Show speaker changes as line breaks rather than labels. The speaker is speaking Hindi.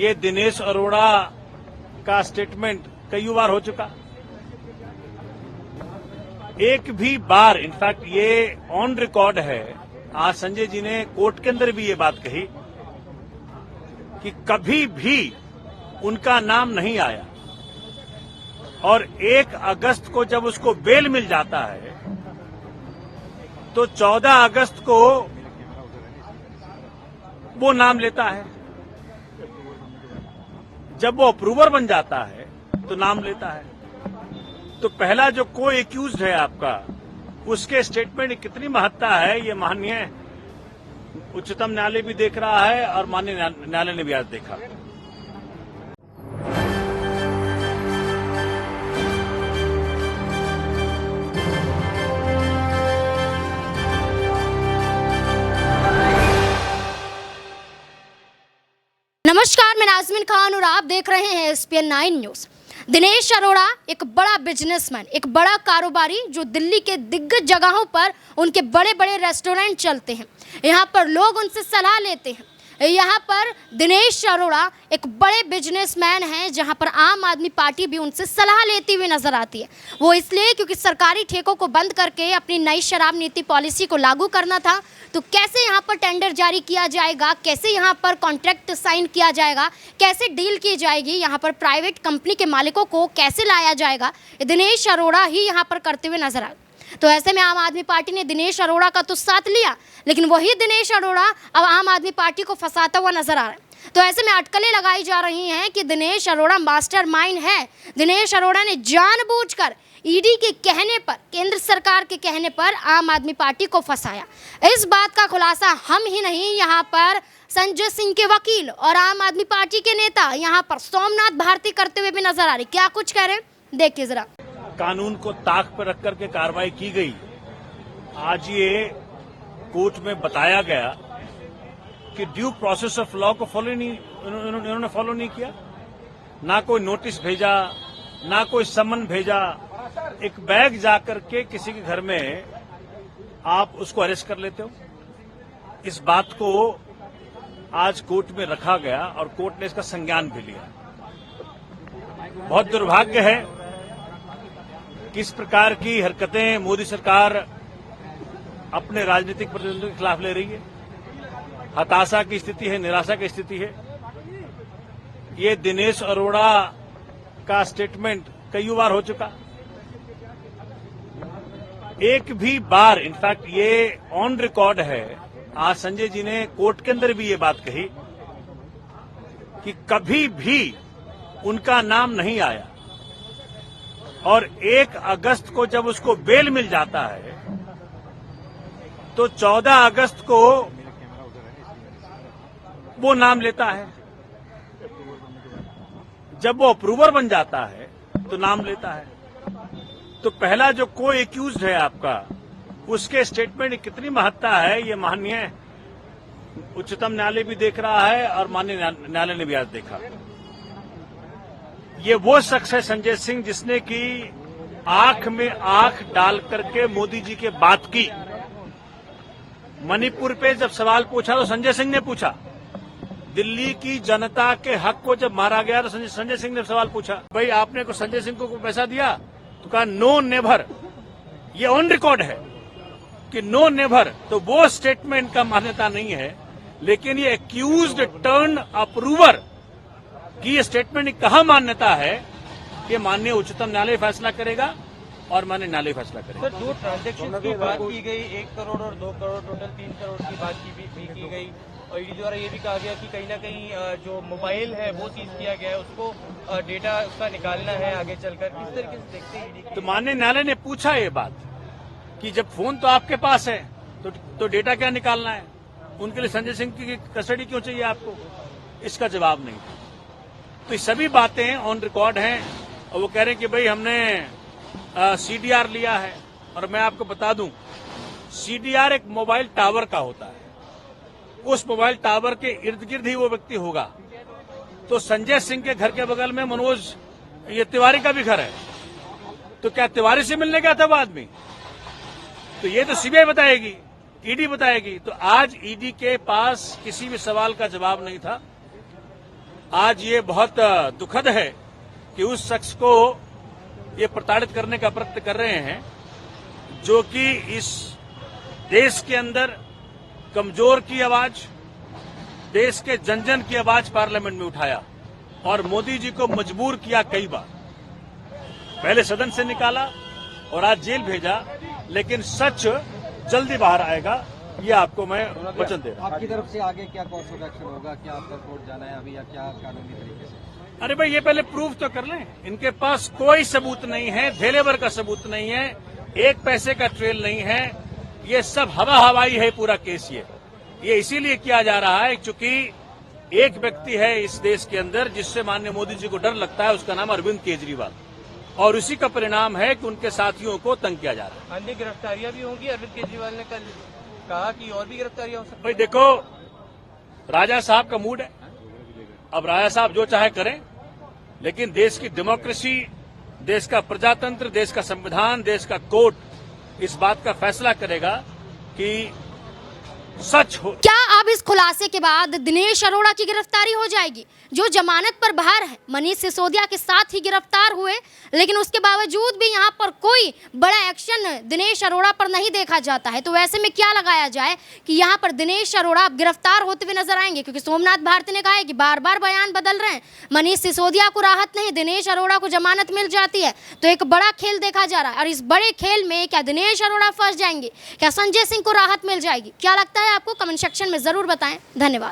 ये दिनेश अरोड़ा का स्टेटमेंट कई बार हो चुका। एक भी बार, इनफैक्ट ये ऑन रिकॉर्ड है, आज संजय जी ने कोर्ट के अंदर भी ये बात कही कि कभी भी उनका नाम नहीं आया, और 1 अगस्त को जब उसको बेल मिल जाता है तो 14 अगस्त को वो नाम लेता है। जब वो अप्रूवर बन जाता है तो नाम लेता है। तो पहला जो को एक्यूज्ड है आपका, उसके स्टेटमेंट की कितनी महत्ता है ये माननीय उच्चतम न्यायालय भी देख रहा है और माननीय न्यायालय ने भी आज देखा।
नमस्कार, मैं नाज़मीन खान और आप देख रहे हैं SPN 9 न्यूज। दिनेश अरोड़ा एक बड़ा बिजनेसमैन, एक बड़ा कारोबारी जो दिल्ली के दिग्गज जगहों पर उनके बड़े बड़े रेस्टोरेंट चलते हैं। यहाँ पर लोग उनसे सलाह लेते हैं। यहाँ पर दिनेश अरोड़ा एक बड़े बिजनेसमैन हैं, जहाँ पर आम आदमी पार्टी भी उनसे सलाह लेती हुई नजर आती है। वो इसलिए क्योंकि सरकारी ठेकों को बंद करके अपनी नई शराब नीति पॉलिसी को लागू करना था। तो कैसे यहाँ पर टेंडर जारी किया जाएगा, कैसे यहाँ पर कॉन्ट्रैक्ट साइन किया जाएगा, कैसे डील की जाएगी, यहाँ पर प्राइवेट कंपनी के मालिकों को कैसे लाया जाएगा, दिनेश अरोड़ा ही यहाँ पर करते हुए नजर आए। तो ऐसे में आम आदमी पार्टी ने दिनेश अरोड़ा का तो साथ लिया, लेकिन वही दिनेश अरोड़ा अब आम आदमी पार्टी को फंसाता हुआ नजर आ रहा है। तो ऐसे में अटकलें लगाई जा रही हैं कि दिनेश अरोड़ा मास्टरमाइंड है। दिनेश अरोड़ा ने जानबूझकर ईडी के कहने पर, केंद्र सरकार के कहने पर आम आदमी पार्टी को फंसाया। इस बात का खुलासा हम ही नहीं, यहाँ पर संजय सिंह के वकील और आम आदमी पार्टी के नेता यहाँ पर सोमनाथ भारती करते हुए भी नजर आ रही। क्या कुछ कह रहे हैं, देखिए जरा।
कानून को ताक पर रख करके कार्रवाई की गई। आज ये कोर्ट में बताया गया कि ड्यू प्रोसेस ऑफ लॉ को इन्होंने फॉलो नहीं किया। ना कोई नोटिस भेजा, ना कोई समन भेजा। एक बैग जाकर के किसी के घर में आप उसको अरेस्ट कर लेते हो। इस बात को आज कोर्ट में रखा गया और कोर्ट ने इसका संज्ञान भी लिया। बहुत दुर्भाग्य है किस प्रकार की हरकतें मोदी सरकार अपने राजनीतिक प्रतिद्वंदियों के खिलाफ ले रही है। हताशा की स्थिति है, निराशा की स्थिति है। ये दिनेश अरोड़ा का स्टेटमेंट कई बार हो चुका। एक भी बार, इनफैक्ट ये ऑन रिकॉर्ड है, आज संजय जी ने कोर्ट के अंदर भी ये बात कही कि कभी भी उनका नाम नहीं आया, और 1 अगस्त को जब उसको बेल मिल जाता है तो 14 अगस्त को वो नाम लेता है। जब वो अप्रूवर बन जाता है तो नाम लेता है। तो पहला जो को एक्यूज्ड है आपका, उसके स्टेटमेंट की कितनी महत्ता है ये माननीय उच्चतम न्यायालय भी देख रहा है और माननीय न्यायालय ने भी आज देखा। ये वो शख्स है संजय सिंह जिसने की आंख में आंख डाल करके मोदी जी के बात की। मणिपुर पे जब सवाल पूछा तो संजय सिंह ने पूछा। दिल्ली की जनता के हक को जब मारा गया तो संजय सिंह ने सवाल पूछा, भाई आपने को संजय सिंह को पैसा दिया? तो कहा नो नेवर। ये ऑन रिकॉर्ड है कि नो नेवर। तो वो स्टेटमेंट का मान्यता नहीं है, लेकिन ये एक्यूज्ड टर्न अप्रूवर की ये स्टेटमेंट की कहाँ मान्यता है, ये माननीय उच्चतम न्यायालय फैसला करेगा और माननीय न्यायालय फैसला करेगा।
सर, 2 ट्रांजेक्शन की बात की गई, 1 करोड़ और 2 करोड़, टोटल 3 करोड़ की बात भी की गई, और ईडी द्वारा ये भी कहा गया कि कहीं ना कहीं जो मोबाइल है वो सीज किया गया है, उसको डेटा उसका निकालना है आगे चलकर। किस तरीके से देखते हैं ईडी?
तो माननीय न्यायालय ने पूछा ये बात कि जब फोन तो आपके पास है तो डेटा क्या निकालना है, उनके लिए संजय सिंह की कस्टडी क्यों चाहिए आपको? इसका जवाब नहीं। तो ये सभी बातें ऑन रिकॉर्ड हैं और वो कह रहे हैं कि भाई हमने सीडीआर लिया है। और मैं आपको बता दूं, सीडीआर एक मोबाइल टावर का होता है। उस मोबाइल टावर के इर्द गिर्द ही वो व्यक्ति होगा। तो संजय सिंह के घर के बगल में मनोज ये तिवारी का भी घर है, तो क्या तिवारी से मिलने गया था वो आदमी? तो ये तो सीबीआई बताएगी, ईडी बताएगी। तो आज ईडी के पास किसी भी सवाल का जवाब नहीं था। आज ये बहुत दुखद है कि उस शख्स को ये प्रताड़ित करने का प्रयत्न कर रहे हैं जो कि इस देश के अंदर कमजोर की आवाज, देश के जन जन की आवाज पार्लियामेंट में उठाया और मोदी जी को मजबूर किया कई बार। पहले सदन से निकाला और आज जेल भेजा, लेकिन सच जल्दी बाहर आएगा, ये आपको मैं वचन दे रहा हूं।
आपकी तरफ से आगे क्या कॉर्स ऑफ एक्शन होगा? क्या आपका कोर्ट जाना है अभी या क्या कानूनी तरीके से?
अरे भाई, ये पहले प्रूफ तो कर लें। इनके पास कोई सबूत नहीं है, धेले भर का सबूत नहीं है, एक पैसे का ट्रेल नहीं है, ये सब हवा हवाई है पूरा केस। ये इसीलिए किया जा रहा है क्योंकि एक व्यक्ति है इस देश के अंदर जिससे माननीय मोदी जी को डर लगता है, उसका नाम अरविंद केजरीवाल, और उसी का परिणाम है कि उनके साथियों को तंग किया जा रहा है।
अन्य गिरफ्तारियां भी होंगी। अरविंद केजरीवाल ने कल कहा कि और भी गिरफ्तारियां हो सकती
भाई देखो, राजा साहब का मूड है, अब राजा साहब जो चाहे करें, लेकिन देश की डेमोक्रेसी, देश का प्रजातंत्र, देश का संविधान, देश का कोर्ट इस बात का फैसला करेगा कि सच हो।
क्या अब इस खुलासे के बाद दिनेश अरोड़ा की गिरफ्तारी हो जाएगी, जो जमानत पर बाहर है? मनीष सिसोदिया के साथ ही गिरफ्तार हुए, लेकिन उसके बावजूद भी यहाँ पर कोई बड़ा एक्शन दिनेश अरोड़ा पर नहीं देखा जाता है। तो ऐसे में क्या लगाया जाए कि यहाँ पर दिनेश अरोड़ा गिरफ्तार होते हुए नजर आएंगे? क्योंकि सोमनाथ भारती ने कहा है कि बार बार बयान बदल रहे हैं, मनीष सिसोदिया को राहत नहीं, दिनेश अरोड़ा को जमानत मिल जाती है। तो एक बड़ा खेल देखा जा रहा है, और इस बड़े खेल में क्या दिनेश अरोड़ा फंस जाएंगे? क्या संजय सिंह को राहत मिल जाएगी? क्या लगता है आपको? कमेंट सेक्शन में जरूर बताएं। धन्यवाद।